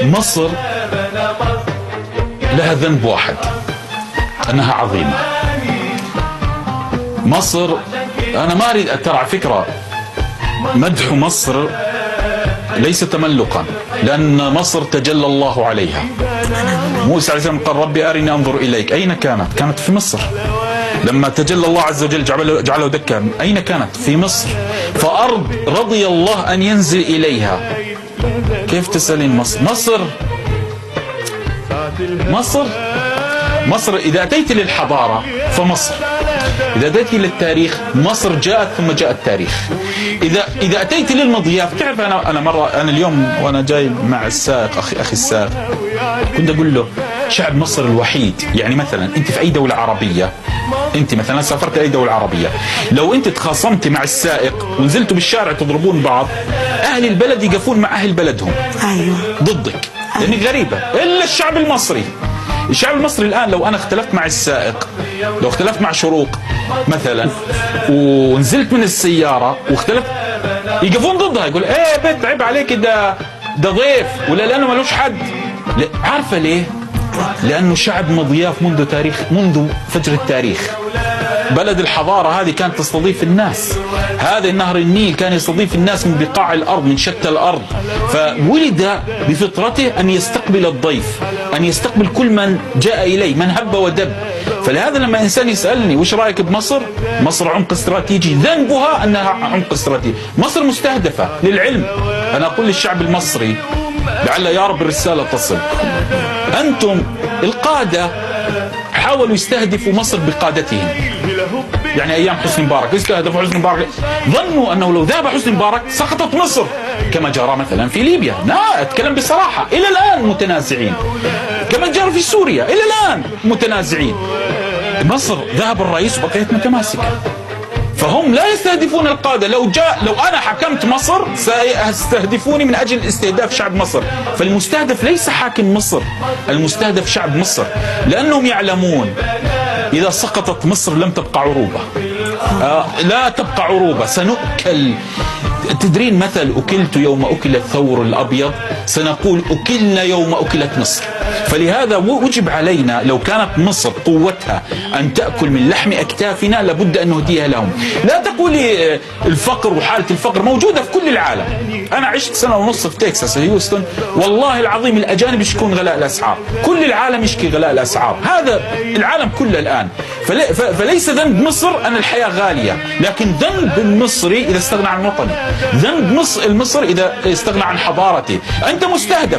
مصر لها ذنب واحد، أنها عظيمة. مصر أنا ما أريد ترى على فكرة مدح مصر ليس تملقا، لأن مصر تجلى الله عليها. موسى عليه السلام قال ربي أرني أنظر إليك، أين كانت؟ كانت في مصر. لما تجلى الله عز وجل جعله دكا، أين كانت؟ في مصر. فأرض رضي الله أن ينزل إليها. كيف تسألين مصر؟ مصر إذا أتيت للحضارة فمصر، إذا أتيت للتاريخ مصر جاءت ثم جاء التاريخ. إذا أتيت للمضياف، تعرف أنا اليوم وأنا جاي مع السائق أخي السائق كنت أقول له شعب مصر الوحيد، يعني مثلا أنت في أي دولة عربية، أنت مثلا سافرت أي دولة عربية، لو أنت تخاصمت مع السائق ونزلتوا بالشارع تضربون بعض، أهل البلد يقفون مع أهل بلدهم ضدك، لأنك غريبة. إلا الشعب المصري. الشعب المصري الآن لو أنا اختلفت مع السائق، لو اختلفت مع شروق مثلا ونزلت من السيارة واختلفت، يقفون ضدها، يقول ايه بنت عيب عليك، ده ضيف، ولا لأنه ملوش حد. عارفة ليه؟ لأنه شعب مضياف منذ فجر التاريخ. بلد الحضارة هذه كانت تستضيف الناس، هذا نهر النيل كان يستضيف الناس من بقاع الأرض، من شتى الأرض. فولد بفطرته أن يستقبل الضيف، أن يستقبل كل من جاء إليه، من هب ودب. فلهذا لما إنسان يسألني وش رأيك بمصر؟ مصر عمق استراتيجي، ذنبها أنها عمق استراتيجي. مصر مستهدفة للعلم. أنا أقول للشعب المصري لعل يا رب الرسالة تصل، أنتم القادة حاولوا يستهدفوا مصر بقادتهم، يعني أيام حسني مبارك استهدفوا حسني مبارك، ظنوا أنه لو ذهب حسني مبارك سقطت مصر كما جرى مثلا في ليبيا. لا، أتكلم بصراحة، إلى الآن متنازعين. كما جرى في سوريا إلى الآن متنازعين. مصر ذهب الرئيس وبقيت متماسكة. فهم لا يستهدفون القادة. لو أنا حكمت مصر سيستهدفوني من أجل استهداف شعب مصر. فالمستهدف ليس حاكم مصر، المستهدف شعب مصر، لأنهم يعلمون إذا سقطت مصر لم تبقى عروبة. لا تبقى عروبة، سنؤكل. تدرين مثل أكلت يوم أكل الثور الأبيض، سنقول أكلنا يوم أكلت مصر. فلهذا وجب علينا لو كانت مصر قوتها أن تأكل من لحم أكتافنا لابد أن نهديها لهم. لا تقولي الفقر وحالة الفقر موجودة في كل العالم. أنا عشت 1.5 سنة في تكساس هيوستن، والله العظيم الأجانب يشكون غلاء الأسعار، كل العالم يشكي غلاء الأسعار، هذا العالم كله الآن. فليس ذنب مصر أن الحياة غالية، لكن ذنب المصري إذا استغنى عن وطنه، ذنب المصري إذا استغنى عن حضارته. أنت مستهدف.